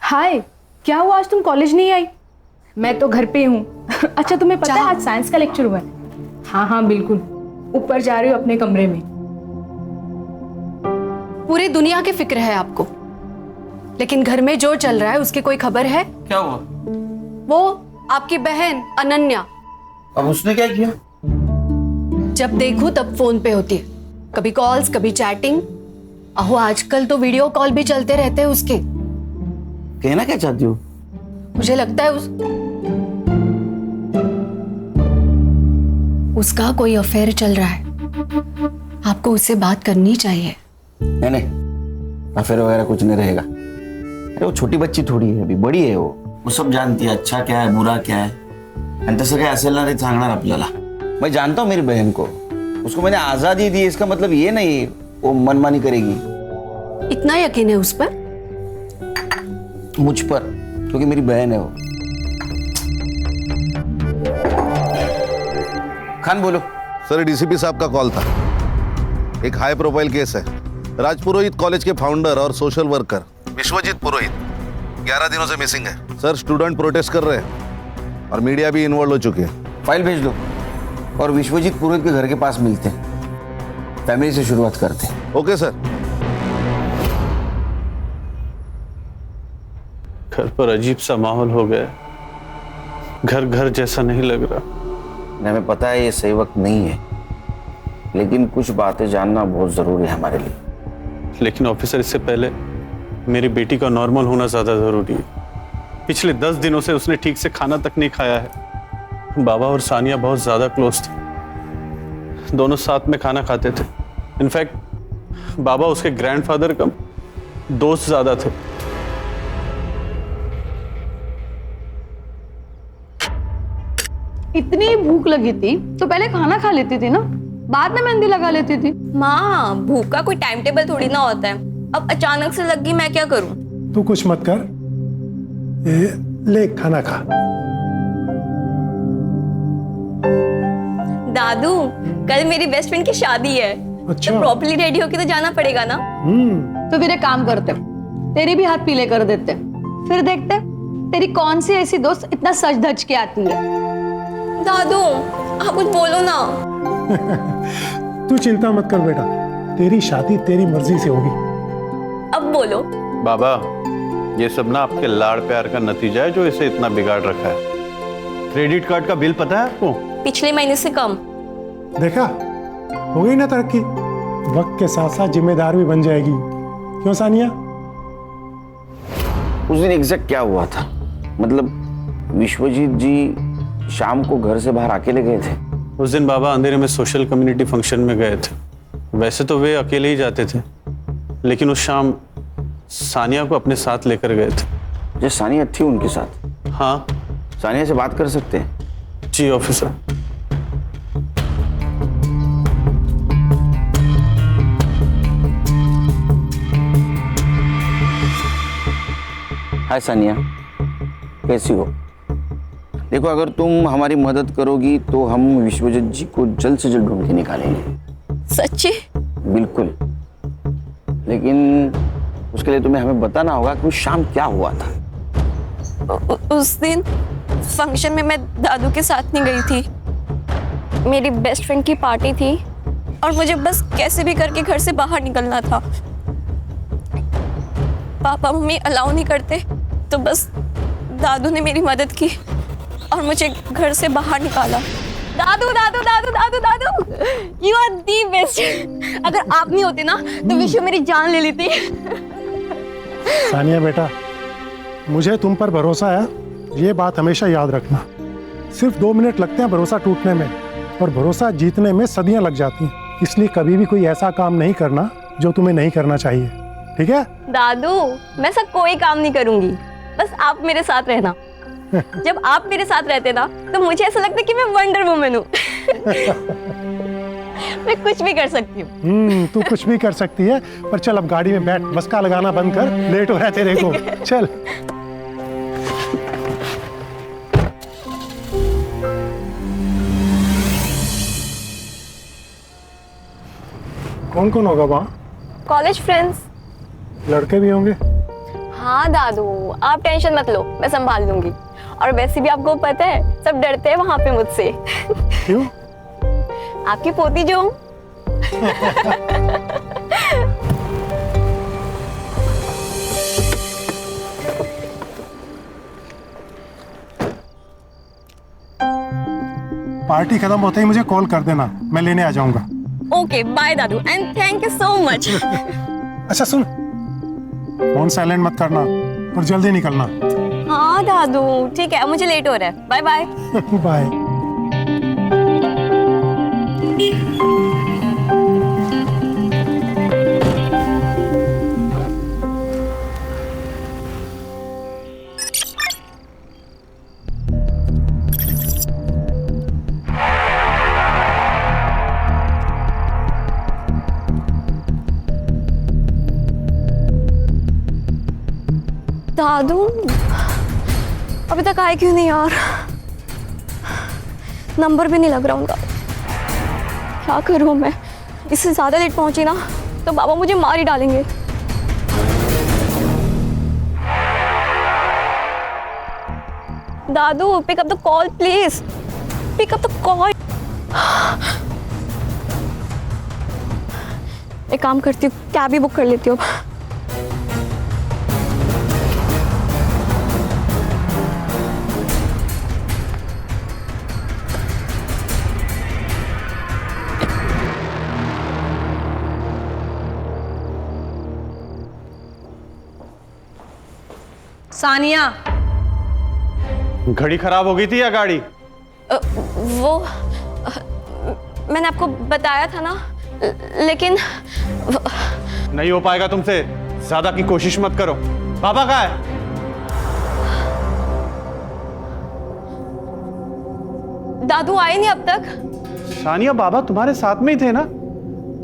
हाय, क्या हुआ आज तुम कॉलेज नहीं आई? मैं तो घर पे हूँ। अच्छा तुम्हें पता है आज साइंस का लेक्चर हुआ है? हाँ हाँ बिल्कुल, ऊपर जा रही हूँ अपने कमरे में। पूरी दुनिया की फिक्र है आपको, लेकिन घर में जो चल रहा है उसकी कोई खबर है? क्या हुआ? वो आपकी बहन अनन्या। अब उसने क्या किया? जब देखो तब फोन पे होती है, कभी कॉल्स कभी चैटिंग। अहो आजकल तो वीडियो कॉल भी चलते रहते हैं उसके। कहना क्या चाहती हो? मुझे लगता है उसका कोई अफेयर चल रहा है। आपको उससे बात करनी चाहिए। नहीं, अफेयर वगैरह कुछ नहीं रहेगा। अरे वो छोटी बच्ची थोडी है, अभी बड़ी है वो सब जानती है अच्छा क्या है बुरा क्या है। आणि तसं काय असेल ना ते सांगणार आपल्याला। मैं जानता हूँ मेरी बहन को, उसको मैंने आजादी दी, इसका मतलब ये नहीं वो मनमानी करेगी। इतना यकीन है उस पर? मुझ पर, क्योंकि मेरी बहन है वो। खान बोलो। सर डीसीपी साहब का कॉल था। एक हाई प्रोफाइल केस है। राजपुरोहित कॉलेज के फाउंडर और सोशल वर्कर विश्वजीत पुरोहित 11 दिनों से मिसिंग है। सर स्टूडेंट प्रोटेस्ट कर रहे हैं और मीडिया भी इन्वॉल्व हो चुकी है। फाइल भेज दो और विश्वजीत पुरोहित के घर के पास मिलते हैं। फैमिली से शुरुआत करते हैं। Okay sir. घर पर अजीब सा माहौल हो गया, घर घर जैसा नहीं लग रहा। हमें पता है ये सही वक्त नहीं है, लेकिन कुछ बातें जानना बहुत जरूरी है हमारे लिए। लेकिन ऑफिसर, इससे पहले मेरी बेटी का नॉर्मल होना ज्यादा जरूरी है। पिछले 10 दिनों से उसने ठीक से खाना तक नहीं खाया है। बाबा और सानिया बहुत ज्यादा क्लोज थे, दोनों साथ में खाना खाते थे। इनफैक्ट बाबा उसके ग्रैंडफादर का दोस्त ज्यादा थे। इतनी भूख लगी थी तो पहले खाना खा लेती थी ना, बाद में मेहंदी लगा लेती थी। माँ, भूख का कोई टाइम टेबल थोड़ी ना होता है। अब अचानक से लग गई, मैं क्या करूं? तू कुछ मत कर, ले खाना खा। दादू, कल मेरी बेस्ट फ्रेंड की शादी है। अच्छा। तो प्रॉपर्ली रेडी होके तो जाना पड़ेगा ना। तो फिर एक काम करते, तेरी भी हाथ पीले कर देते, फिर देखते तेरी कौन सी ऐसी दोस्त इतना सज धज के आती है। दादू, आप कुछ बोलो ना। तू चिंता मत कर बेटा, तेरी शादी तेरी मर्जी से होगी। अब बोलो। बाबा, ये सब ना आपके लाड़ प्यार का नतीजा है जो इसे इतना बिगाड़ रखा है। क्रेडिट कार्ड का बिल पता है आपको? पिछले महीने से कम। देखा, हो गई ना तरक्की। वक्त के साथ साथ जिम्मेदार भी बन जाएगी। क्यों सानिया? उस दिन एग्जैक्ट क्या हुआ था? मतलब विश्वजीत जी शाम को घर से बाहर अकेले गए थे? उस दिन बाबा अंधेरे में सोशल कम्युनिटी फंक्शन में गए थे। वैसे तो वे अकेले ही जाते थे, लेकिन उस शाम सानिया को अपने साथ लेकर गए थे। जो सानिया थी उनके साथ? हाँ। सानिया से बात कर सकते हैं? जी ऑफिसर। हाय सानिया, कैसी हो? देखो, अगर तुम हमारी मदद करोगी तो हम विश्वजीत जी को जल्द से जल्द ढूंढ के निकालेंगे। सच्ची? बिल्कुल, लेकिन उसके लिए तुम्हें हमें बताना होगा कि उस शाम क्या हुआ था। उस दिन फंक्शन में मैं दादू के साथ नहीं गई थी। मेरी बेस्ट फ्रेंड की पार्टी थी और मुझे बस कैसे भी करके घर से बाहर निकलना था। पापा मम्मी अलाउ नहीं करते, तो बस दादू ने मेरी मदद की और मुझे घर से बाहर निकाला। दादू दादू दादू दादू दादू, यू आर दी बेस्ट। अगर आप नहीं होते ना तो विश्व मेरी जान ले लेती। सानिया बेटा, मुझे तुम पर भरोसा है, ये बात हमेशा याद रखना। सिर्फ 2 मिनट लगते हैं भरोसा टूटने में, और भरोसा जीतने में सदियां लग जाती हैं। इसलिए कभी भी कोई ऐसा काम नहीं करना जो तुम्हें नहीं करना चाहिए, ठीक है? दादू, मैं सब कोई काम नहीं करूंगी, बस आप मेरे साथ रहना। जब आप मेरे साथ रहते ना तो मुझे ऐसा लगता है कि मैं वंडर वुमन हूँ। मैं कुछ भी कर सकती हूँ। तू कुछ भी कर सकती है, पर चल अब गाड़ी में बैठ, मस्का लगाना बंद कर, लेट हो रहा है तेरे को। चल। कौन कौन होगा वहाँ? College friends. लड़के भी होंगे? हाँ दादू, आप टेंशन मत लो, मैं संभाल लूंगी। और वैसे भी आपको पता है सब डरते हैं वहां पे मुझसे। क्यों? आपकी पोती जो हूँ। पार्टी खत्म होते ही मुझे कॉल कर देना, मैं लेने आ जाऊंगा। ओके बाय दादू and thank you so much. अच्छा सुन, फोन साइलेंट मत करना और जल्दी निकलना। हाँ दादू ठीक है, मुझे लेट हो रहा है, बाय बाय। बाय। दादू अभी तक आए क्यों नहीं यार? नंबर भी नहीं लग रहा उनका। क्या करूं मैं? इससे ज्यादा लेट पहुंची ना तो बाबा मुझे मार ही डालेंगे। दादू pick up the call please, pick up the call. एक काम करती हूँ, कैब ही बुक कर लेती हूँ। सानिया, घड़ी खराब हो गई थी या गाड़ी? वो मैंने आपको बताया था ना, लेकिन नहीं हो पाएगा तुमसे, ज्यादा की कोशिश मत करो। बाबा कहाँ है? दादू आए नहीं अब तक। सानिया, बाबा तुम्हारे साथ में ही थे ना,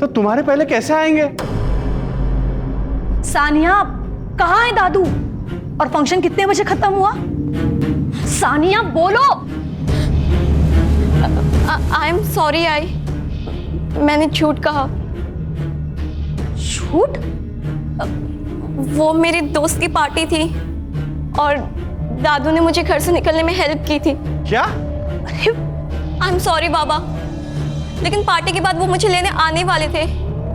तो तुम्हारे पहले कैसे आएंगे? सानिया कहाँ है दादू? और फंक्शन कितने बजे खत्म हुआ? सानिया बोलो। आई एम सॉरी आई, मैंने झूठ कहा। झूठ? वो मेरे दोस्त की पार्टी थी और दादू ने मुझे घर से निकलने में हेल्प की थी। क्या? आई एम सॉरी बाबा, लेकिन पार्टी के बाद वो मुझे लेने आने वाले थे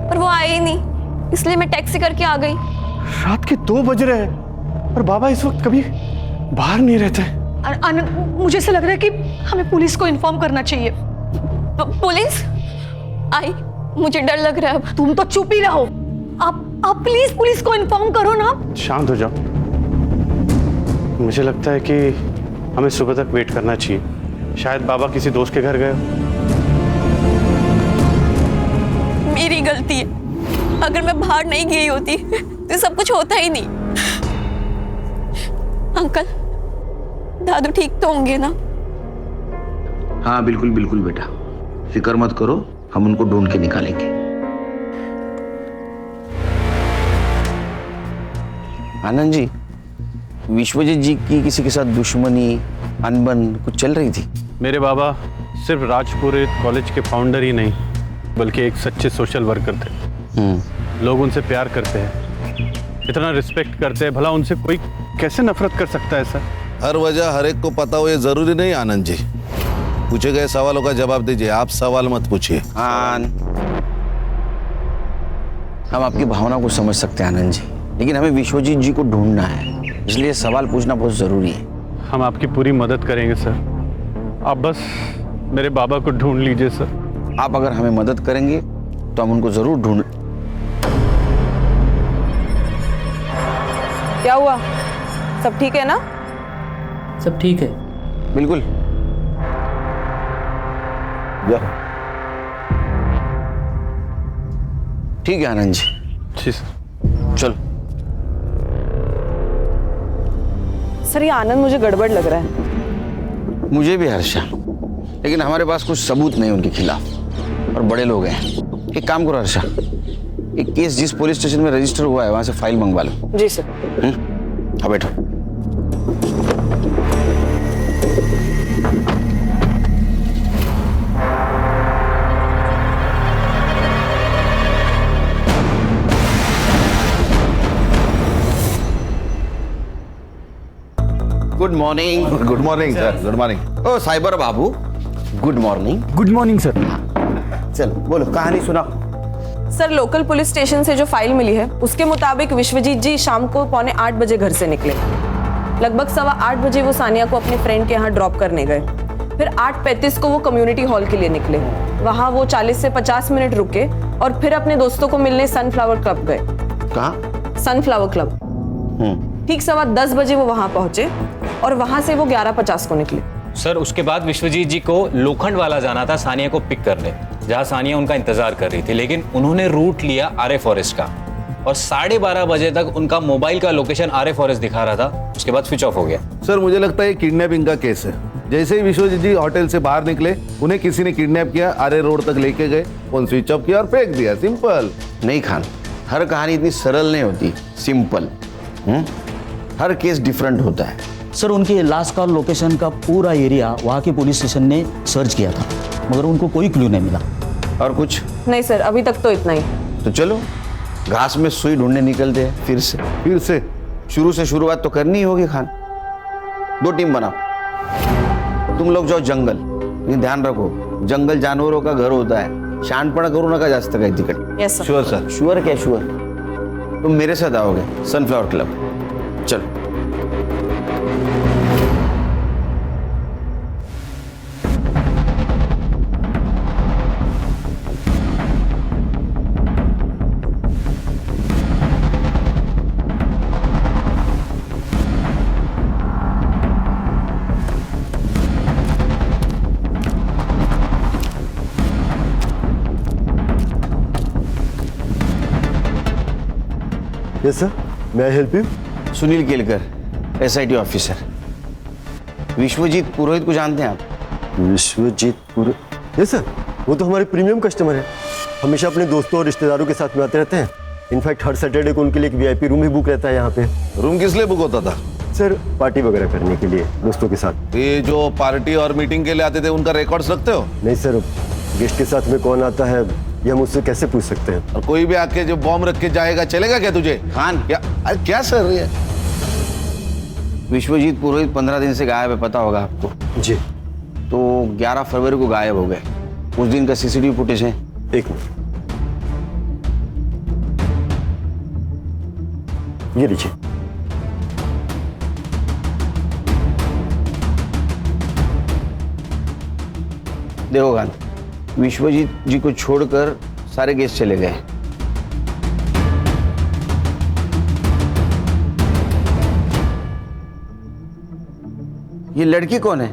पर वो आए ही नहीं, इसलिए मैं टैक्सी करके आ गई। रात के 2 बज रहे हैं और बाबा इस वक्त कभी बाहर नहीं रहते। मुझे ऐसा लग रहा है कि हमें पुलिस को इन्फॉर्म करना चाहिए। पुलिस? आई, मुझे डर लग रहा है अब। तुम तो चुप ही रहो। आप प्लीज पुलिस को इन्फॉर्म करो ना। शांत हो जाओ। मुझे लगता है कि हमें सुबह तक वेट करना चाहिए, शायद बाबा किसी दोस्त के घर गए। मेरी गलती है, अगर मैं बाहर नहीं गई होती तो सब कुछ होता ही नहीं। अंकल, दादू ठीक तो होंगे ना? हाँ बिल्कुल बिल्कुल बेटा, फिक्र मत करो, हम उनको ढूंढ के निकालेंगे। आनंद जी, विश्वजीत जी की किसी के साथ दुश्मनी, अनबन कुछ चल रही थी? मेरे बाबा सिर्फ राजपुरोहित कॉलेज के फाउंडर ही नहीं, बल्कि एक सच्चे सोशल वर्कर थे। लोग उनसे प्यार करते हैं, इतना रिस्पेक्ट करते हैं, भला उनसे कोई कैसे नफरत कर सकता है सर? हर वजह हर एक को पता हो ये जरूरी नहीं आनंद जी। पूछे गए सवालों का जवाब दीजिए, आप सवाल मत पूछिए। हम आपकी भावना को समझ सकते हैं आनंद जी, लेकिन हमें विश्वजीत जी को ढूंढना है, इसलिए सवाल पूछना बहुत जरूरी है। हम आपकी पूरी मदद करेंगे सर, आप बस मेरे बाबा को ढूंढ लीजिए सर। आप अगर हमें मदद करेंगे तो हम उनको जरूर ढूंढ। क्या हुआ? सब ठीक है ना? सब ठीक है। बिल्कुल। जाओ। ठीक है आनंद जी, जी सर। चलो। सर ये आनंद मुझे गड़बड़ लग रहा है। मुझे भी हर्षा, लेकिन हमारे पास कुछ सबूत नहीं उनके खिलाफ, और बड़े लोग हैं। एक काम करो हर्षा, एक केस जिस पुलिस स्टेशन में रजिस्टर हुआ है वहां से फाइल मंगवा लो। जी सर। हाँ बैठो। Good morning. Good morning sir, good morning. ओ साइबर बाबू, good morning. Good morning sir. चलो बोलो, कहानी सुनाओ। सर लोकल पुलिस स्टेशन से जो फाइल मिली है उसके मुताबिक विश्वजीत जी शाम को 7:45 बजे घर से निकले। लगभग 8:15 बजे वो सानिया को अपने फ्रेंड के यहाँ ड्रॉप करने गए। फिर 8:35 को वो कम्युनिटी हॉल के लिए निकले। वहाँ वो 40 से 50 मिनट रुके और फिर अपने दोस्तों को मिलने सनफ्लावर क्लब गए। कहाँ? Sunflower club. ठीक 10:15 बजे वो वहाँ पहुंचे और वहाँ से वो 11:50 को निकले। सर उसके बाद विश्वजीत जी को लोखंड वाला जाना था सानिया को पिक करने, जहां सानिया उनका इंतजार कर रही थी, लेकिन उन्होंने रूट लिया आर्य फॉरेस्ट का और 12:30 बजे तक उनका मोबाइल का लोकेशन आर्य फॉरेस्ट दिखा रहा था। उसके बाद स्विच ऑफ हो गया। सर मुझे लगता है किडनैपिंग का केस है। जैसे ही विश्वजीत जी होटल से बाहर निकले, उन्हें किसी ने किडनैप किया, आर्य रोड तक लेके गए, फोन स्विच ऑफ किया और फेंक दिया। सिंपल। नहीं खान, हर कहानी इतनी सरल नहीं होती, सिंपल। हर केस डिफरेंट होता है। सर उनकी लास्ट कॉल लोकेशन का पूरा एरिया वहाँ के पुलिस स्टेशन ने सर्च किया था, मगर उनको कोई क्लू नहीं मिला। और कुछ नहीं सर, अभी तक तो इतना ही। तो चलो घास में सुई ढूंढने निकलते हैं फिर से। शुरू से शुरुआत तो करनी ही होगी खान। 2 टीम बनाओ, तुम लोग जाओ जंगल, लेकिन ध्यान रखो जंगल जानवरों का घर होता है, शहाणपणा करू नका जास्त काही तिकडे। Yes sir. Sure sir. Sure क्या श्योर? तुम मेरे साथ आओगे सनफ्लावर क्लब। चलो। यस सर, मैं help you? Sunil Kelkar, SIT officer. Vishwajeet Purohit को जानते हैं आप? विश्वजीत पुरोहित? यस सर, वो तो हमारे प्रीमियम कस्टमर है। हमेशा अपने दोस्तों और रिश्तेदारों के साथ में आते रहते हैं। इनफैक्ट हर सैटरडे को उनके लिए एक VIP रूम भी बुक रहता है यहाँ पे। रूम किस लिए बुक होता था? सर पार्टी वगैरह करने के लिए दोस्तों के साथ। ये जो पार्टी और मीटिंग के लिए आते थे उनका रिकॉर्ड्स रखते हो? नहीं सर, गेस्ट के साथ में कौन आता है ये हम उससे कैसे पूछ सकते हैं? और कोई भी आके जो बॉम्ब रख के जाएगा चलेगा क्या तुझे? खान क्या? अरे क्या सर ये? विश्वजीत पुरोहित 15 दिन से गायब है, पता होगा आपको। जी। तो 11 फरवरी को गायब हो गए। उस दिन का CCTV फुटेज है। एक मिनट, ये लीजिए। देखो खान, विश्वजीत जी को छोड़कर सारे गेस्ट चले गए। ये लड़की कौन है?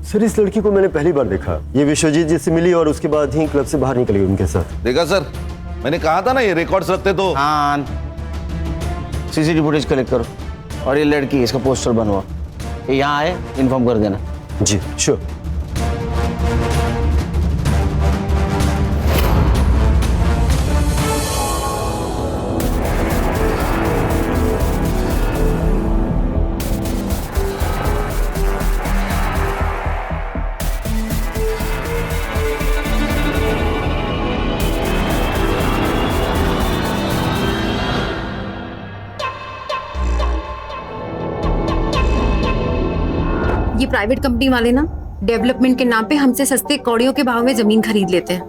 सर इस लड़की को मैंने पहली बार देखा। ये विश्वजीत जी से मिली और उसके बाद ही क्लब से बाहर निकल गई उनके साथ। देखा सर, मैंने कहा था ना ये रिकॉर्ड्स रखते तो। खान, CCTV फुटेज कलेक्ट करो और ये लड़की, इसका पोस्टर बनवाओ। ये यहाँ आए, इन्फॉर्म कर देना। जी श्योर। ये प्राइवेट कंपनी वाले ना डेवलपमेंट के नाम पे हमसे सस्ते कौड़ियों के भाव में जमीन खरीद लेते हैं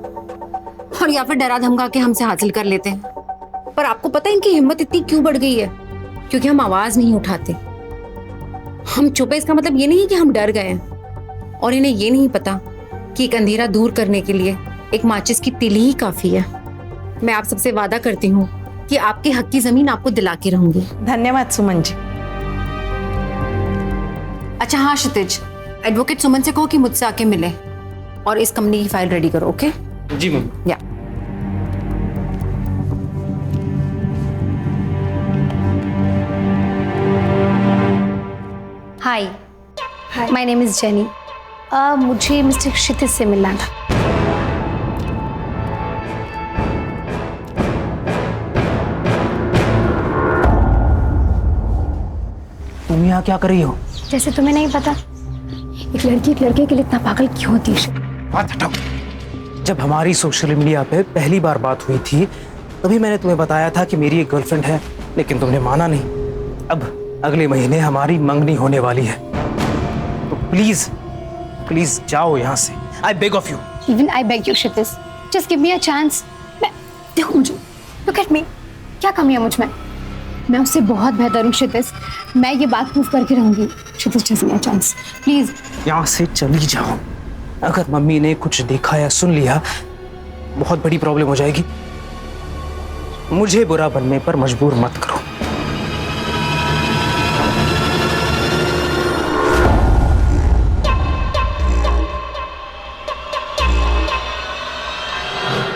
और या फिर डरा धमका के हमसे हासिल कर लेते हैं। पर आपको पता है इनकी हिम्मत इतनी क्यों बढ़ गई है? क्योंकि हम आवाज नहीं उठाते। हम चुप है इसका मतलब ये नहीं कि हम डर गए हैं, और इन्हें ये नहीं पता कि एक अंधेरा दूर करने के लिए एक माचिस की तिली ही काफी है। मैं आप सबसे वादा करती हूँ कि आपके हक की जमीन आपको दिला के रहूंगी। धन्यवाद सुमन जी। अच्छा हाँ क्षितिज, एडवोकेट सुमन से कहो कि मुझसे आके मिले। और इस कंपनी की फाइल रेडी करो। ओके जी मैम। या हाय, माय नेम इज जेनी। मुझे मिस्टर क्षितिज से मिलना था। तुम यहाँ क्या कर रही हो? जैसे तुम्हें नहीं पता, एक लड़की एक लड़के के लिए इतना पागल क्यों होती है? बात हटाओ। जब हमारी सोशल मीडिया पे पहली बार बात हुई थी तभी मैंने तुम्हें बताया था कि मेरी एक गर्लफ्रेंड है, लेकिन तुमने माना नहीं। अब अगले महीने हमारी मंगनी होने वाली है, तो प्लीज प्लीज जाओ यहाँ से। I beg of you. Even I beg you Kshitij, just give me a chance. मैं देखो, मुझे लुक एट मी, क्या कमी है मुझ में? मैं उससे बहुत बेहतर हूँ क्षितिज, मैं ये बात प्रूव करके रहूंगी। Kshitij just give me a chance please. यहाँ से चली जाओ। अगर मम्मी ने कुछ देखा या सुन लिया बहुत बड़ी प्रॉब्लम हो जाएगी। मुझे बुरा बनने पर मजबूर मत करो।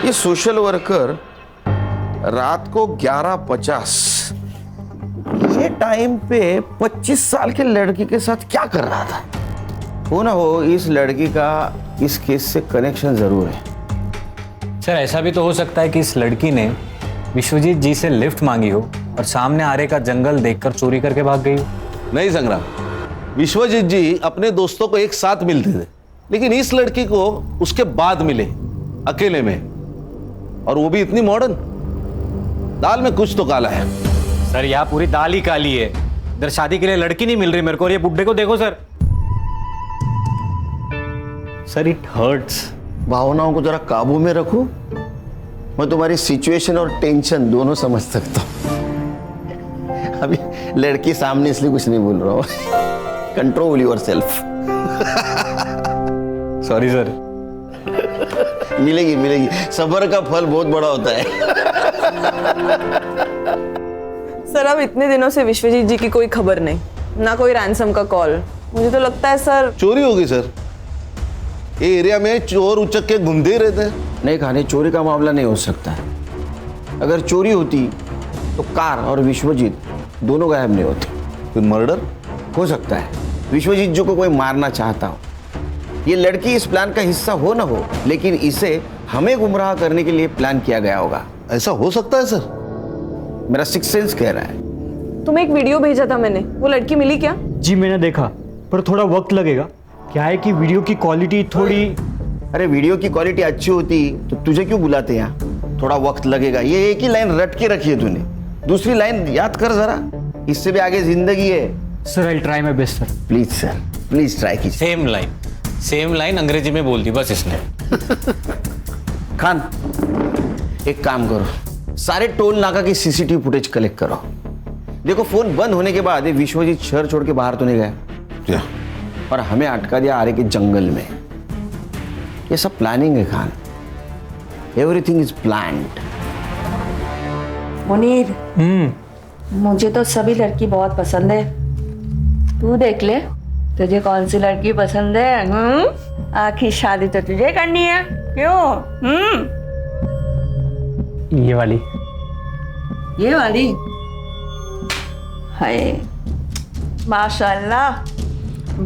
ये सोशल वर्कर रात को 11:50 ये टाइम पे 25 साल के लड़की के साथ क्या कर रहा था? हो ना हो, इस लड़की का इस केस से कनेक्शन जरूर है। सर ऐसा भी तो हो सकता है कि इस लड़की ने विश्वजीत जी से लिफ्ट मांगी हो और सामने आरे का जंगल देखकर चोरी करके भाग गई हो। नहीं संग्राम, विश्वजीत जी अपने दोस्तों को एक साथ मिलते थे, लेकिन इस लड़की को उसके बाद मिले अकेले में, और वो भी इतनी मॉडर्न। दाल में कुछ तो काला है। सर यहाँ पूरी दाल ही काली है। इधर शादी के लिए लड़की नहीं मिल रही मेरे को, और ये बुड्ढे को देखो सर। Sir it hurts. भावनाओं को जरा काबू में रखो। मैं तुम्हारी सिचुएशन और टेंशन दोनों समझ सकता हूं। अभी लड़की सामने इसलिए कुछ नहीं बोल रहा हूं। Control yourself. Sorry sir. मिलेगी मिलेगी, सब्र का फल बहुत बड़ा होता है। सर अब इतने दिनों से विश्वजीत जी की कोई खबर नहीं, ना कोई रैंसम का कॉल। मुझे तो लगता है सर चोरी होगी सर। ये एरिया में चोर उचक के घूमते ही रहते हैं। नहीं खाने, चोरी का मामला नहीं हो सकता है। अगर चोरी होती तो कार और विश्वजीत दोनों गायब नहीं होते। फिर मर्डर हो सकता है विश्वजीत जी को कोई मारना चाहता हो। ये लड़की इस प्लान का हिस्सा हो ना हो, लेकिन इसे हमें गुमराह करने के लिए प्लान किया गया होगा। ऐसा हो सकता है सर? मेरा सिक्स सेंस कह रहा है। तुम्हें एक वीडियो भेजा था मैंने, वो लड़की मिली क्या? जी मैंने देखा, पर थोड़ा वक्त लगेगा। क्या है कि वीडियो की क्वालिटी थोड़ी। अरे वीडियो की क्वालिटी अच्छी होती तो तुझे क्यों बुलाते यहाँ? थोड़ा वक्त लगेगा। ये एक ही लाइन रट के रखी है तूने, दूसरी लाइन याद कर जरा। इससे भी आगे जिंदगी है। Sir I try my best sir. Please sir, please try कीजिए। सेम लाइन अंग्रेजी में बोल दी बस इसने। खान एक काम करो, सारे टोल नाका की सीसीटीवी फुटेज कलेक्ट करो। देखो फोन बंद होने के बाद ये विश्वजीत शहर छोड़ के बाहर तो नहीं गया, और हमें अटका दिया आरे के जंगल में। ये सब प्लानिंग है Khan, everything is planned. Munir, मुझे तो सभी लड़की बहुत पसंद है। तू देख ले तुझे कौन सी लड़की पसंद है। आखिर शादी तो तुझे करनी है, क्यों? ये वाली। ये वाली? हाय माशाल्लाह,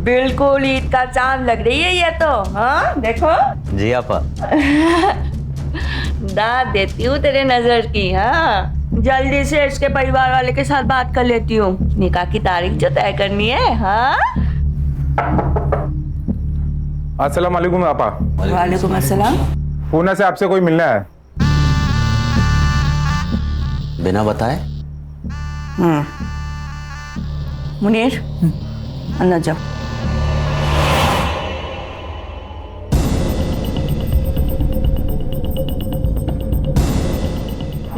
बिल्कुल ईद का चांद लग रही है ये तो। हाँ देखो। जी आपा। दाद देती हूँ तेरे नजर की। हाँ जल्दी से इसके परिवार वाले के साथ बात कर लेती हूँ, निकाह की तारीख जो तय करनी है। हाँ अस्सलाम वालेकुम आपा। वालेकुम अस्सलाम। पूना से आपसे कोई मिलना है। बिना बताए? मुनीर अंदर जाओ।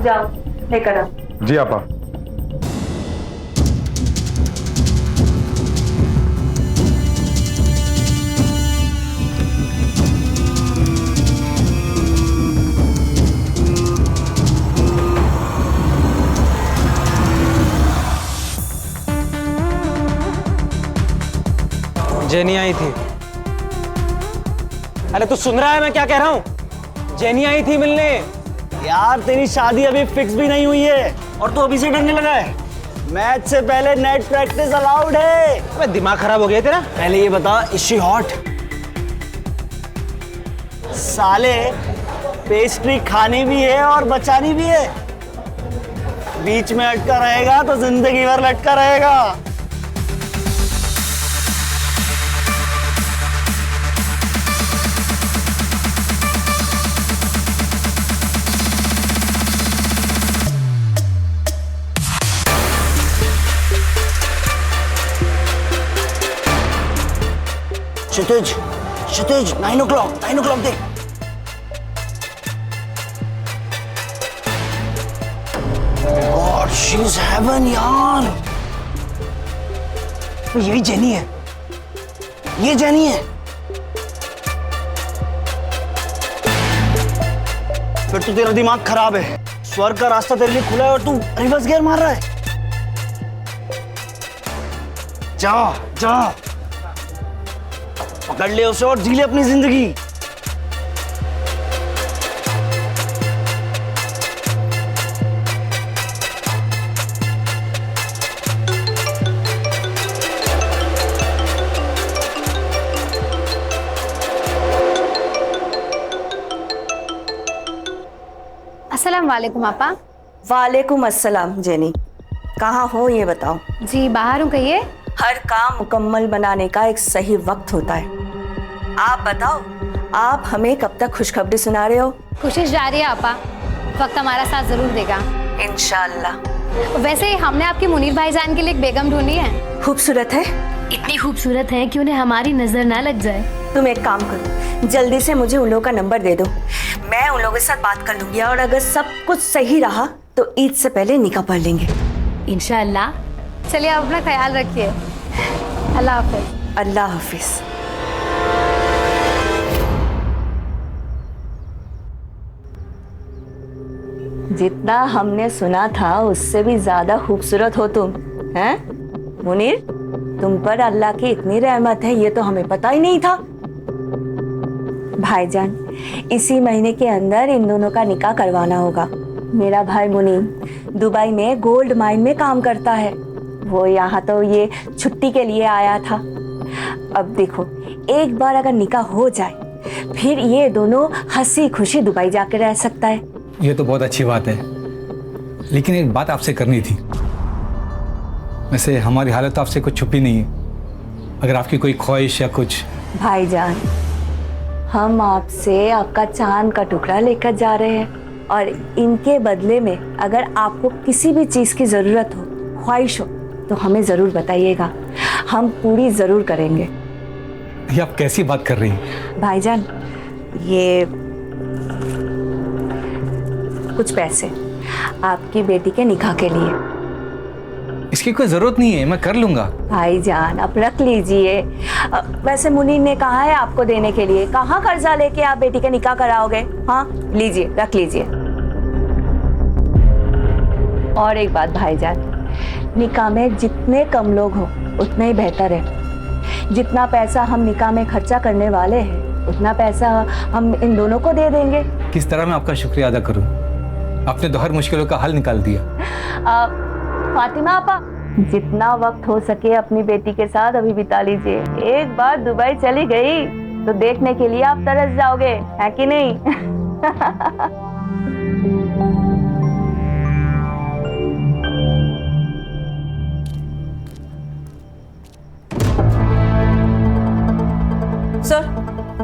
जाओ लेकर आओ। जी आपा। जेनी आई थी। अरे तू सुन रहा है मैं क्या कह रहा हूँ? जेनी आई थी मिलने। यार तेरी शादी अभी फिक्स भी नहीं हुई है और तू अभी से डरने लगा है। मैच से पहले नेट प्रैक्टिस अलाउड है। अबे दिमाग खराब हो गया तेरा। पहले ये बता, इज शी हॉट? साले पेस्ट्री खानी भी है और बचानी भी है। बीच में अटका रहेगा तो जिंदगी भर लटका रहेगा। क्षितिज 9 o'clock देख। गॉड शी इज हेवन यार। यही जेनी है, ये जेनी है। फिर तो तेरा दिमाग खराब है। स्वर्ग का रास्ता तेरे लिए खुला है और तू रिवर्स गियर मार रहा है। जा जा पकड़ ले उसे और जी ले अपनी जिंदगी। अस्सलाम वालेकुम आपा। वालेकुम अस्सलाम। जेनी कहाँ हो ये बताओ। जी बाहर हूँ, कहिए। हर काम मुकम्मल बनाने का एक सही वक्त होता है। आप बताओ, आप हमें कब तक खुशखबरी सुना रहे हो? कोशिश जारी है आपा, वक्त हमारा साथ जरूर देगा इंशाल्लाह। वैसे हमने आपके मुनीर भाईजान के लिए एक बेगम ढूंढी है। खूबसूरत है? इतनी खूबसूरत है कि उन्हें हमारी नजर ना लग जाए। तुम एक काम करो, जल्दी से मुझे उन लोगों का नंबर दे दो। मैं उन लोगों के साथ बात कर लूंगी और अगर सब कुछ सही रहा तो ईद से पहले निकाह पढ़ लेंगे इंशाल्लाह। चलिए आप अपना ख्याल रखिए। अल्लाह हाफिज। अल्लाह हाफिज। जितना हमने सुना था उससे भी ज्यादा खूबसूरत हो तुम, हैं? मुनीर, तुम पर अल्लाह की इतनी रहमत है ये तो हमें पता ही नहीं था। भाईजान, इसी महीने के अंदर इन दोनों का निकाह करवाना होगा। मेरा भाई मुनीर दुबई में गोल्ड माइन में काम करता है। वो यहाँ तो ये छुट्टी के लिए आया था। अब देखो, एक बार अगर निकाह हो जाए फिर ये दोनों हंसी खुशी दुबई जाकर रह सकता है। ये तो बहुत अच्छी बात है, लेकिन एक बात आपसे करनी थी। वैसे हमारी हालत तो आपसे कुछ छुपी नहीं है। अगर आपकी कोई ख्वाहिश या कुछ। भाईजान, हम आपसे आपका चांद का टुकड़ा लेकर जा रहे हैं और इनके बदले में अगर आपको किसी भी चीज़ की ज़रूरत हो, ख्वाहिश हो, तो हमें ज़रूर बताइएगा, हम पूरी ज़रूर करेंगे। ये आप कैसी बात कर रही हैं? भाईजान, ये कुछ पैसे आपकी बेटी के निकाह के लिए। इसकी कोई ज़रूरत नहीं है, मैं कर लूँगा। भाईजान, आप रख लीजिए। वैसे मुनीर ने कहा है आपको देने के लिए। कहाँ कर्जा लेके आप बेटी के निकाह कराओगे? हाँ, लीजिए, रख लीजिए। और एक बात भाईजान, निकाह में जितने कम लोग हो उतना ही बेहतर है। जितना पैसा हम निकाह में खर्चा करने वाले हैं उतना पैसा हम इन दोनों को दे देंगे। किस तरह मैं आपका शुक्रिया अदा करूं? आपने तो हर मुश्किलों का हल निकाल दिया। फातिमा आपा, जितना वक्त हो सके अपनी बेटी के साथ अभी बिता लीजिए। एक बार दुबई चली गई तो देखने के लिए आप तरस जाओगे, है कि नहीं?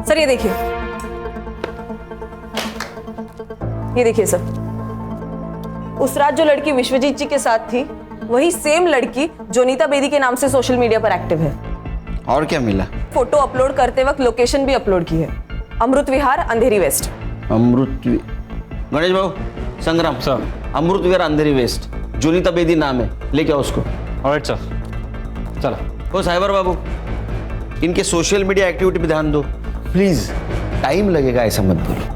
सर ये देखिए, सर, उस रात जो लड़की विश्वजीत जी के साथ थी वही सेम लड़की जोनीता बेदी के नाम से सोशल मीडिया पर एक्टिव है। और क्या मिला? फोटो अपलोड करते वक्त लोकेशन भी अपलोड की है, अमृत विहार, अंधेरी वेस्ट। गणेश बाबू, संग्राम सर, अमृत विहार, अंधेरी वेस्ट, जोनीता बेदी नाम है, लेके आओ उसको। ऑलराइट सर, चलो। ओ साइबर बाबू, इनके सोशल मीडिया एक्टिविटी पे ध्यान दो प्लीज। टाइम लगेगा ऐसा मत बोलो।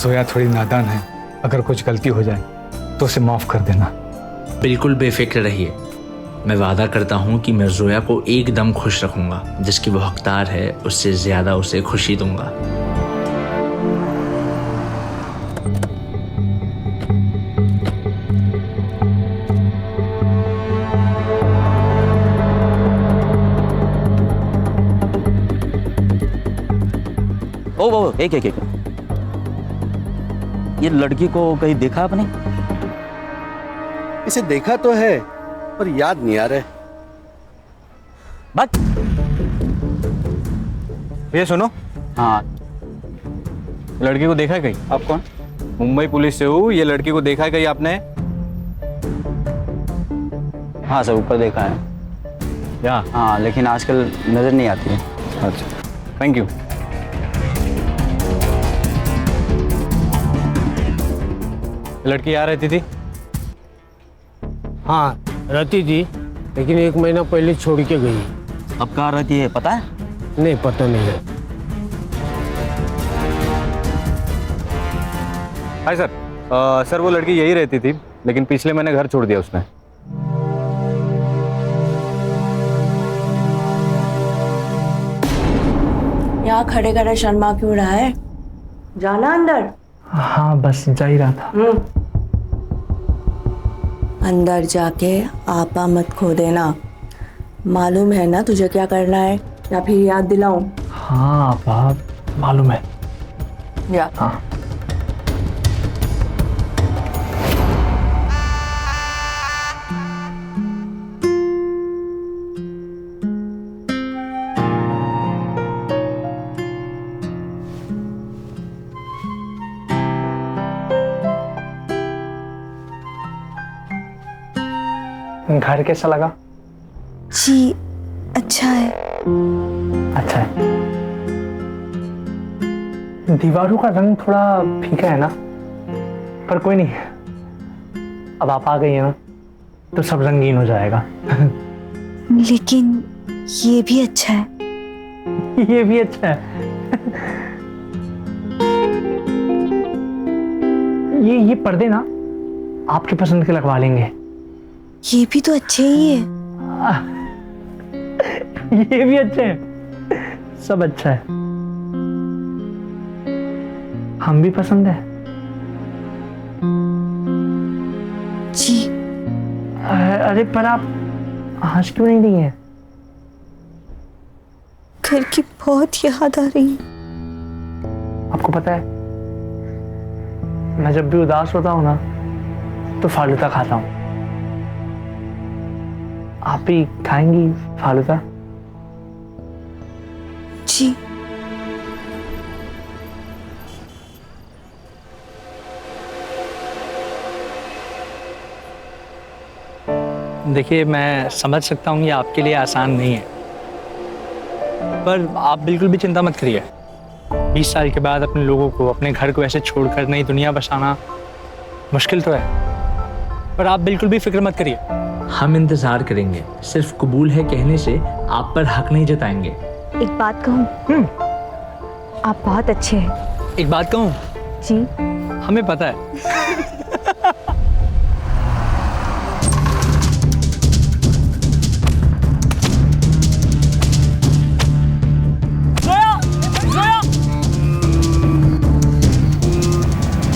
जोया थोड़ी नादान है, अगर कुछ गलती हो जाए तो उसे माफ़ कर देना। बिल्कुल बेफिक्र रहिए, मैं वादा करता हूँ कि मैं जोया को एकदम खुश रखूंगा। जिसकी वो हकदार है उससे ज़्यादा उसे खुशी दूंगा। ओ एक ये लड़की को कहीं देखा आपने? इसे देखा तो है पर याद नहीं आ रहा है। बात भैया सुनो। हाँ, लड़की को देखा है कहीं? आप कौन? मुंबई पुलिस से हूँ। ये लड़की को देखा है कहीं आपने? हाँ सर, ऊपर देखा है। यहाँ? हाँ, लेकिन आजकल नजर नहीं आती है। अच्छा, थैंक यू। लड़की यहाँ रहती थी? हाँ रहती थी, लेकिन 1 महीना पहले छोड़ के गई। अब कहाँ रहती है पता है? नहीं पता नहीं है। Hi sir. सर वो लड़की यही रहती थी, लेकिन पिछले महीने घर छोड़ दिया उसने। यहाँ खड़े खड़े शर्मा क्यों रहा है? जाना अंदर। हाँ बस जा ही रहा था। अंदर जाके आपा मत खो देना। मालूम है ना तुझे क्या करना है, या फिर याद दिलाऊं? हाँ आपा मालूम है। या हाँ। घर कैसा लगा? जी अच्छा है। अच्छा है। दीवारों का रंग थोड़ा फीका है ना, पर कोई नहीं, अब आप आ गई हैं ना तो सब रंगीन हो जाएगा। लेकिन ये भी अच्छा है। ये भी अच्छा है। ये पर्दे ना आपके पसंद के लगवा लेंगे। ये भी तो अच्छे ही है। ये भी अच्छे हैं, सब अच्छा है। हम भी पसंद है जी। अरे पर आप हंस क्यों नहीं रही हैं? घर की बहुत याद आ रही है। आपको पता है, मैं जब भी उदास होता हूँ ना तो फालूदा खाता हूँ। आप भी खाएंगी फालूदा? जी। देखिए मैं समझ सकता हूँ ये आपके लिए आसान नहीं है, पर आप बिल्कुल भी चिंता मत करिए। 20 साल के बाद अपने लोगों को, अपने घर को ऐसे छोड़कर नई दुनिया बसाना मुश्किल तो है, पर आप बिल्कुल भी फिक्र मत करिए। हम इंतजार करेंगे, सिर्फ कबूल है कहने से आप पर हक नहीं जताएंगे। एक बात कहूँ? आप बहुत अच्छे हैं। एक बात कहूँ? जी। हमें पता है।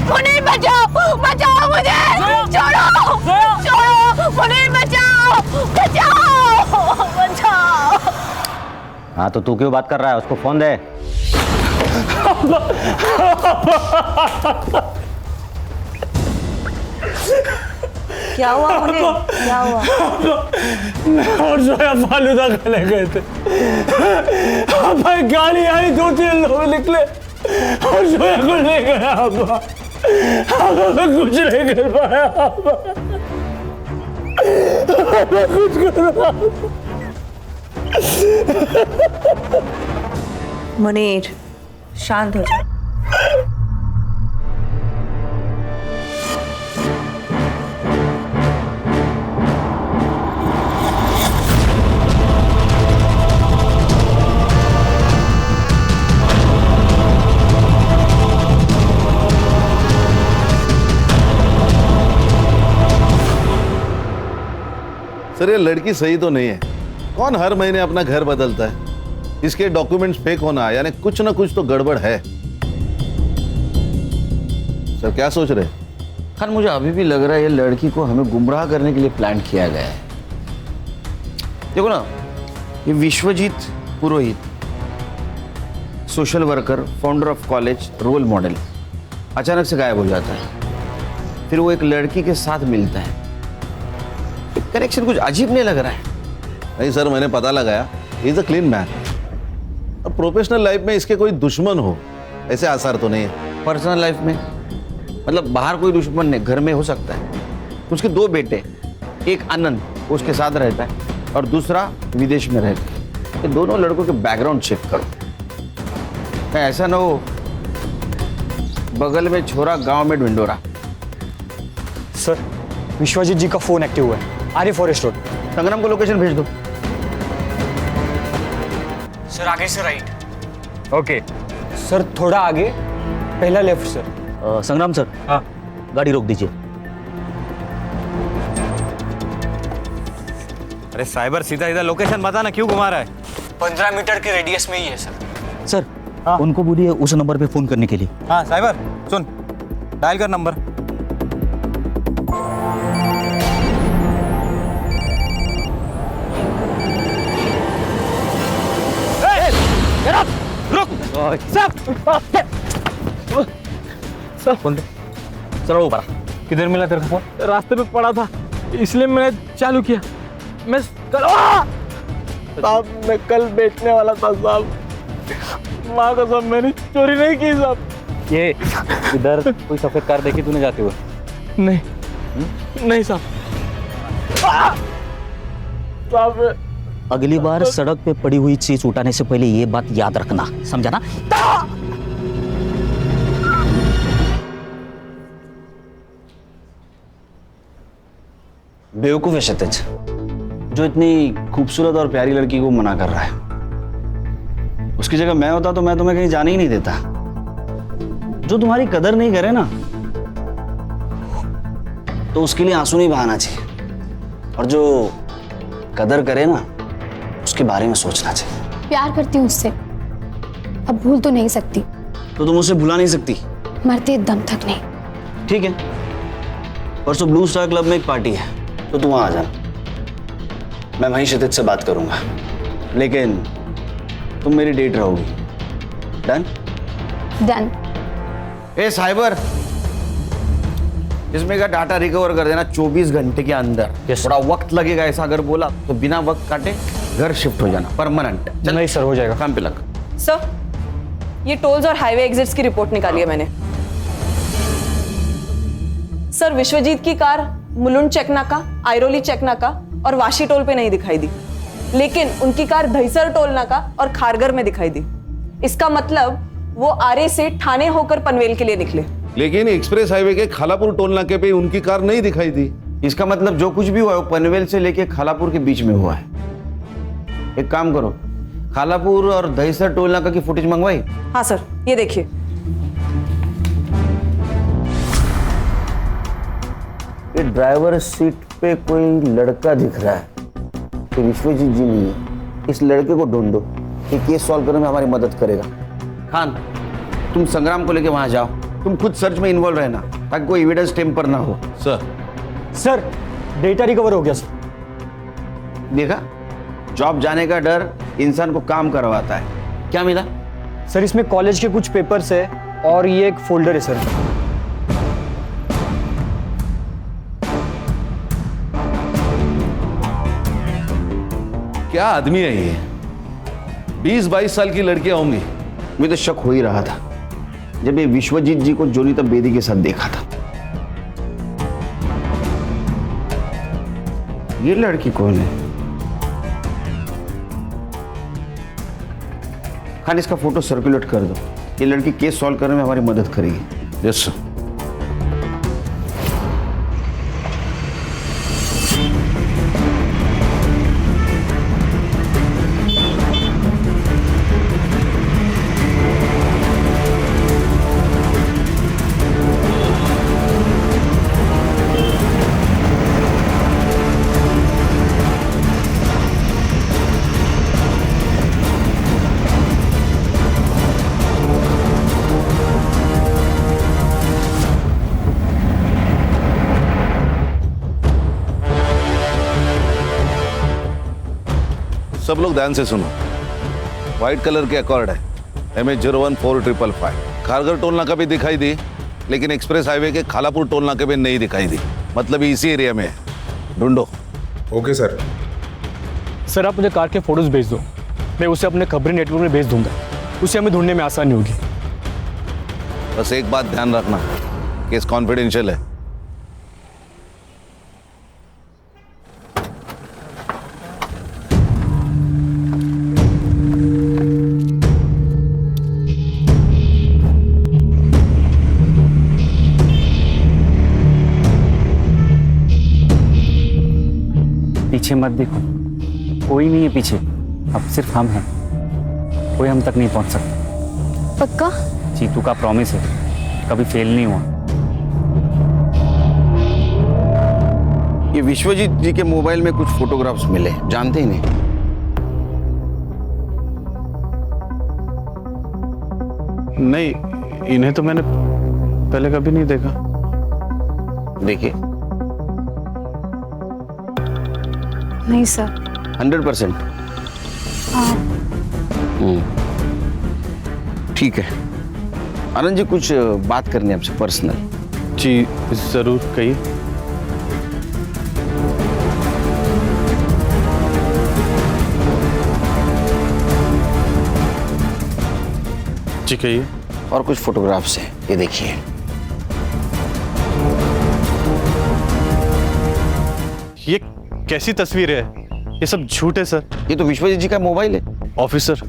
मुनीर बचाओ, बचाओ मुझे, छोड़ो, छोड़ो, मुनीर बचाओ, बचाओ, बचाओ। हाँ तो तू क्यों बात कर रहा है? उसको फोन दे। क्या हुआ मुनीर? क्या हुआ? मैं और जोया फालूदा खाने गए थे। भाई गाड़ी आई, 2-3 लोग निकले और जोया को ले गया। मैं कुछ नहीं कर पाया। मैं कुछ कर रहा। मुनीर शांत हो जा। सर ये लड़की सही तो नहीं है। कौन हर महीने अपना घर बदलता है? इसके डॉक्यूमेंट्स फेक होना यानी कुछ ना कुछ तो गड़बड़ है। सर क्या सोच रहे? खान मुझे अभी भी लग रहा है ये लड़की को हमें गुमराह करने के लिए प्लान किया गया है। देखो ना, ये Vishwajeet Purohit, social worker, founder of college, role model, अचानक से गायब हो जाता है। फिर वो एक लड़की के साथ मिलता है। कनेक्शन कुछ अजीब नहीं लग रहा है? नहीं सर, मैंने पता लगाया, इज अ क्लीन मैन। और प्रोफेशनल लाइफ में इसके कोई दुश्मन हो ऐसे आसार तो नहीं है। पर्सनल लाइफ में मतलब बाहर कोई दुश्मन नहीं, घर में हो सकता है। उसके 2 बेटे, एक आनंद उसके साथ रहता है और दूसरा विदेश में रहता है। ये दोनों लड़कों के बैकग्राउंड चेक करो, कहीं ऐसा ना हो बगल में छोरा गांव में ढूंढोरा। सर विश्वजीत जी का फोन एक्टिव हुआ है, आर्य फॉरेस्ट रोड। संग्राम को लोकेशन भेज दो। सर आगे से राइट। ओके सर, थोड़ा आगे, पहला लेफ्ट सर। संग्राम सर, हाँ गाड़ी रोक दीजिए। अरे साइबर, सीधा सीधा लोकेशन बता ना, क्यों घुमा रहा है? 15 मीटर के रेडियस में ही है सर। सर उनको बोलिए उस नंबर पे फोन करने के लिए। हाँ साइबर सुन, डायल कर नंबर। फोन दे। चलो ऊपर। किधर मिला तेरे को फोन? रास्ते पे पड़ा था, इसलिए मैंने चालू किया। मैं साहब मैं कल बेचने वाला था साहब। माँ कसम मैंने चोरी नहीं की साहब। ये इधर कोई सफेद कार देखी तूने जाते हुए? नहीं साहब। साहब अगली बार सड़क पे पड़ी हुई चीज उठाने से पहले ये बात याद रखना, समझा ना? बेवकूफ है क्षितिज, जो इतनी खूबसूरत और प्यारी लड़की को मना कर रहा है। उसकी जगह मैं होता तो मैं तुम्हें कहीं जाने ही नहीं देता। जो तुम्हारी कदर नहीं करे ना, तो उसके लिए आंसू नहीं बहाना चाहिए, और जो कदर करे ना, उसके बारे में सोचना चाहिए। प्यार करती हूँ उससे, अब भूल तो नहीं सकती। तो तुम उसे भुला नहीं सकती? मरते दम तक नहीं। ठीक है, परसों ब्लू स्टार क्लब में एक पार्टी है, तो तुम वहां आ जाना। मैं वहीं क्षितिज से बात करूंगा, लेकिन तुम मेरी डेट रहोगी। डन? डन। ए साइबर, इसमें का डाटा रिकवर कर देना 24 घंटे के अंदर। थोड़ा वक्त लगेगा, ऐसा अगर बोला तो बिना वक्त काटे घर शिफ्ट हो जाना, परमानेंट। नहीं सर, हो जाएगा। काम पे लग। सर ये टोल्स और हाईवे एग्जिट्स की रिपोर्ट निकाली है मैंने। सर विश्वजीत की कार मुलुंड चेकनाका, आयरोली चेकनाका और वाशी टोल पे नहीं दिखाई दी, लेकिन उनकी कार दहीसर टोल नाका और खारगर में दिखाई दी। इसका मतलब वो आरे से ठाणे होकर पनवेल के लिए निकले। लेकिन एक्सप्रेस हाईवे के खालापुर टोल नाके पे उनकी कार नहीं दिखाई दी। इसका मतलब जो कुछ भी हुआ है वो पनवेल से लेके खालापुर के बीच में हुआ है। एक काम करो, खालापुर और दहीसर टोल नाका की फुटेज मंगवाई? हाँ सर, ये देखिए। ये ड्राइवर सीट पे कोई लड़का दिख रहा है, तो विश्वजीत जी नहीं है। इस लड़के को ढूंढो, ये केस सॉल्व करने में हमारी मदद करेगा। खान, तुम संग्राम को लेके वहां जाओ, तुम खुद सर्च में इन्वॉल्व रहना ताकि कोई एविडेंस टेम्पर ना हो। सर डेटा रिकवर हो गया सर। देखा, जॉब जाने का डर इंसान को काम करवाता है। क्या मिला? सर इसमें कॉलेज के कुछ पेपर्स है और ये एक फोल्डर है सर। क्या आदमी है ये? 20-22 साल की लड़कियां होंगी। मुझे तो शक हो ही रहा था जब ये विश्वजीत जी को जोनीता बेदी के साथ देखा था। ये लड़की कौन है? खान, इसका फोटो सर्कुलेट कर दो। ये लड़की केस सॉल्व करने में हमारी मदद करेगी। Yes sir. सब लोग ध्यान से सुनो। व्हाइट कलर के अकॉर्ड है, MH014555। खारघर टोल नाका भी दिखाई दी, लेकिन एक्सप्रेस हाईवे के खालापुर टोल नाके पे नहीं दिखाई दी। मतलब इसी एरिया में है। ढूंढो। Okay sir. सर आप मुझे कार के फोटोज भेज दो, मैं उसे अपने खबरी नेटवर्क में भेज दूंगा, उसे हमें ढूंढने में आसानी होगी। बस एक बात ध्यान रखना, केस कॉन्फिडेंशियल है। पीछे मत देखो, कोई नहीं है पीछे, अब सिर्फ हम हैं। कोई हम तक नहीं पहुंच सकता। पक्का? जीतू का प्रॉमिस है, कभी फेल नहीं हुआ। ये विश्वजीत जी के मोबाइल में कुछ फोटोग्राफ्स मिले, जानते ही नहीं। नहीं, इन्हें तो मैंने पहले कभी नहीं देखा। देखिए। नहीं सर। 100%। ठीक है आनंद जी, कुछ बात करनी है आपसे पर्सनल। जी जरूर कहिए। जी कहिए। और कुछ फोटोग्राफ्स हैं, ये देखिए। ये कैसी तस्वीर है? ये सब झूठ है सर। ये तो विश्वजीत जी का मोबाइल है। ऑफिसर,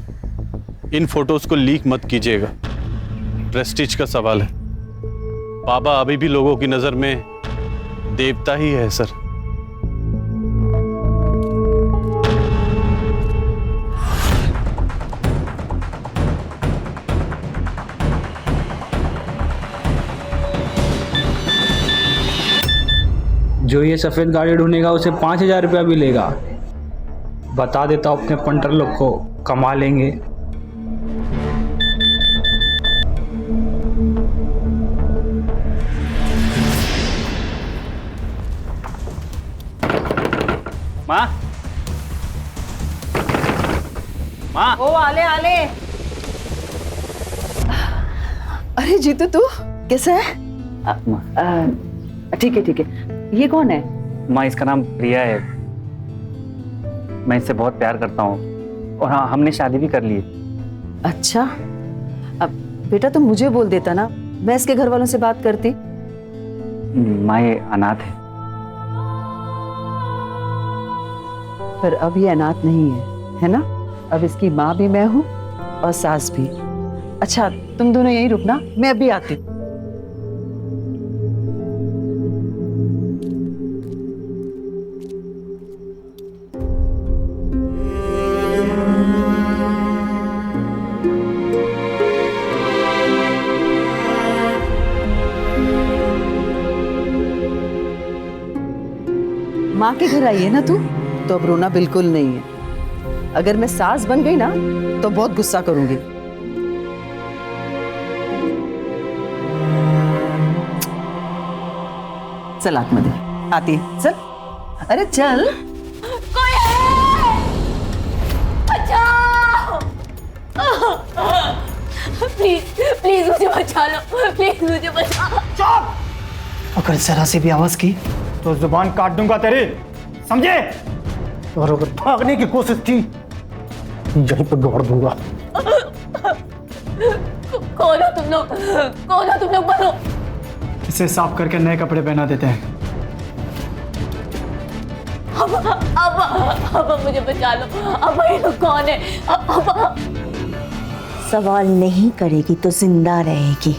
इन फोटोज को लीक मत कीजिएगा, प्रेस्टीज का सवाल है। बाबा अभी भी लोगों की नजर में देवता ही है सर। जो ये सफेद गाड़ी ढूंढेगा उसे 5,000 रुपया भी लेगा। बता देता हूं अपने पंटर लोग को, कमा लेंगे। माँ, माँ। ओ आले आले। अरे जीतू, तू कैसा है? ठीक है ठीक है। ये कौन है? माँ, इसका नाम प्रिया है। मैं इससे बहुत प्यार करता हूँ और हाँ, हमने शादी भी कर ली है। अच्छा, अब बेटा तुम मुझे बोल देता ना, मैं इसके घर वालों से बात करती। माँ, ये अनाथ है। पर अब ये अनाथ नहीं है ना? अब इसकी माँ भी मैं हूँ और सास भी। अच्छा तुम दोनों यहीं रुकना, मैं अभी आती हूँ। माँ के घर आई है ना तू, तो अब रोना बिल्कुल नहीं है। अगर मैं सास बन गई ना तो बहुत गुस्सा करूंगी। चल आत्मदे, आती है, चल। अरे चल। कोई है? बचाओ! प्लीज प्लीज मुझे बचा लो, प्लीज मुझे बचाओ। चुप! अगर जरा से भी आवाज की तो जुबान काट दूंगा तेरी, समझे? और अगर भागने की कोशिश की यहीं पर गाड़ दूंगा। कौन हो तुम लोग? कौन हो तुम लोग? बोलो। इसे साफ करके नए कपड़े पहना देते हैं। अब मुझे बचा लो। अब ये लोग कौन है? अब सवाल नहीं करेगी तो जिंदा रहेगी।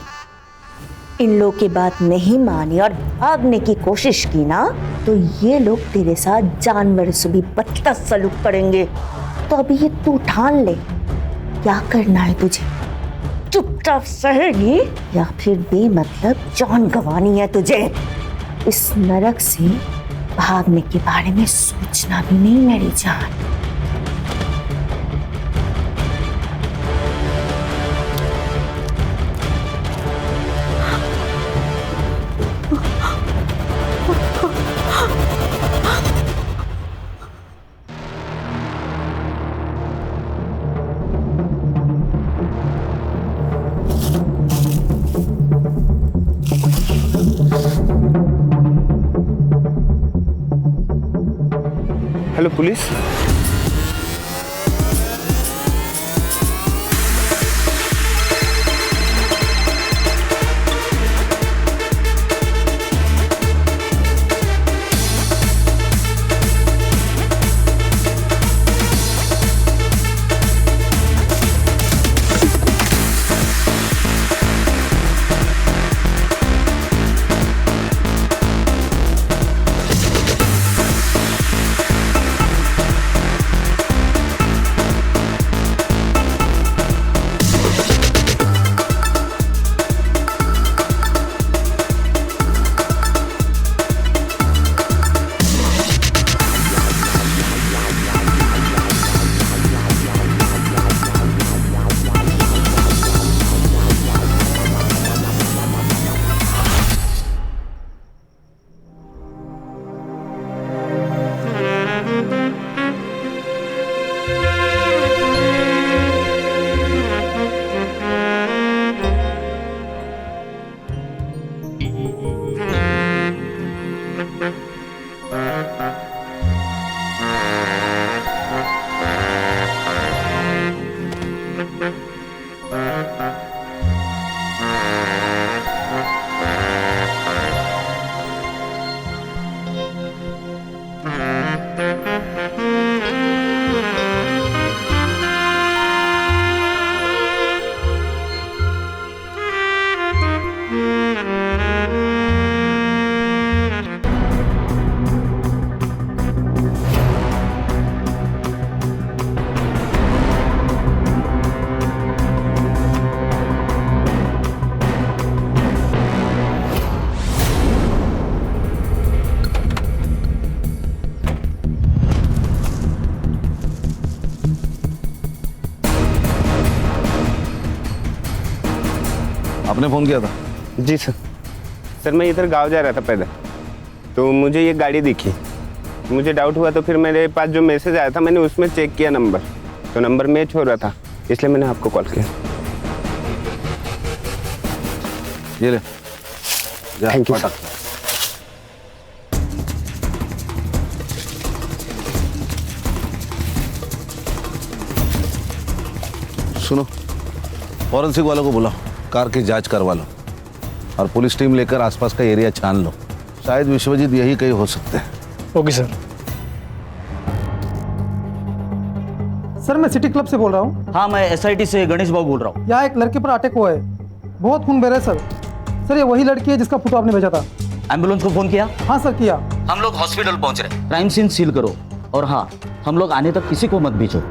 इन लोग की बात नहीं मानी और भागने की कोशिश की ना, तो ये लोग तेरे साथ जानवर से भी बदतर सलूक करेंगे। तो अभी ये तू ठान ले, क्या करना है तुझे? चुपचाप सहेगी या फिर बेमतलब जान गंवानी है तुझे? इस नरक से भागने के बारे में सोचना भी नहीं मेरी जान। पुलिस? आपने फोन किया था? जी सर। सर मैं इधर गांव जा रहा था पहले, तो मुझे ये गाड़ी दिखी, मुझे डाउट हुआ, तो फिर मेरे पास जो मैसेज आया था मैंने उसमें चेक किया नंबर, तो नंबर मैच हो रहा था, इसलिए मैंने आपको कॉल किया। ये ले। Thank you. सुनो, फॉरेंसिक वालों को बुलाओ, कार की जांच करवा लो और पुलिस टीम लेकर आसपास का एरिया छान लो। शायद विश्वजीत यही कहीं हो सकते हैं। Okay sir. सर मैं सिटी क्लब से बोल रहा हूँ। हाँ, मैं एसआईटी से गणेश बाबू बोल रहा हूँ। यहाँ एक लड़के पर अटैक हुआ है, बहुत खून बह रहा है सर। सर ये वही लड़की है जिसका फोटो आपने भेजा था। एम्बुलेंस को फोन किया? हाँ सर किया। हम लोग हॉस्पिटल पहुंच रहे हैं। क्राइम सीन सील करो, और हाँ, हम लोग आने तक किसी को मत भेजो।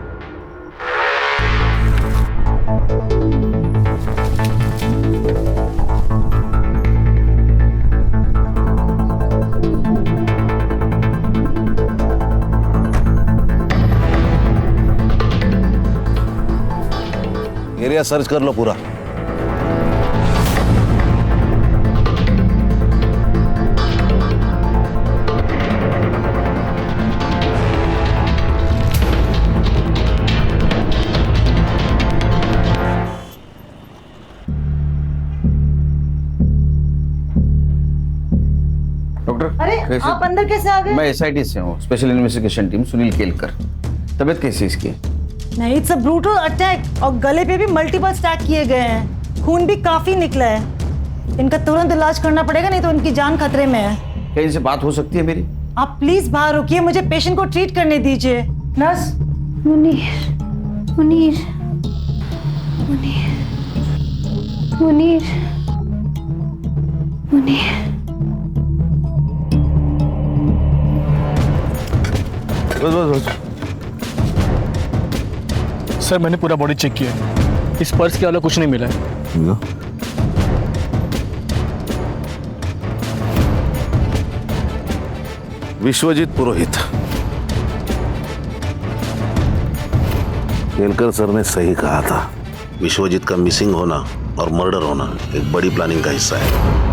एरिया सर्च कर लो पूरा। डॉक्टर, अरे आप अंदर कैसे आ गए? मैं एसआईटी से हूँ, special investigation team, Sunil Kelkar. तबीयत कैसी इसकी? नहीं, इट्स अ ब्रूटल अटैक और गले पे भी मल्टीपल स्टैक किए गए हैं। खून भी काफी निकला है। इनका तुरंत इलाज करना पड़ेगा, नहीं तो इनकी जान खतरे में है। क्या इनसे बात हो सकती है मेरी? आप प्लीज बाहर रुकिए, मुझे पेशेंट को ट्रीट करने दीजिए। नर्स। मुनीर, मुनीर, मुनीर, मुनीर, मुनीर। बस बस बस। सर मैंने पूरा बॉडी चेक किया है, इस पर्स के अलावा कुछ नहीं मिला है। विश्वजीत पुरोहित। केलकर सर ने सही कहा था, विश्वजीत का मिसिंग होना और मर्डर होना एक बड़ी प्लानिंग का हिस्सा है।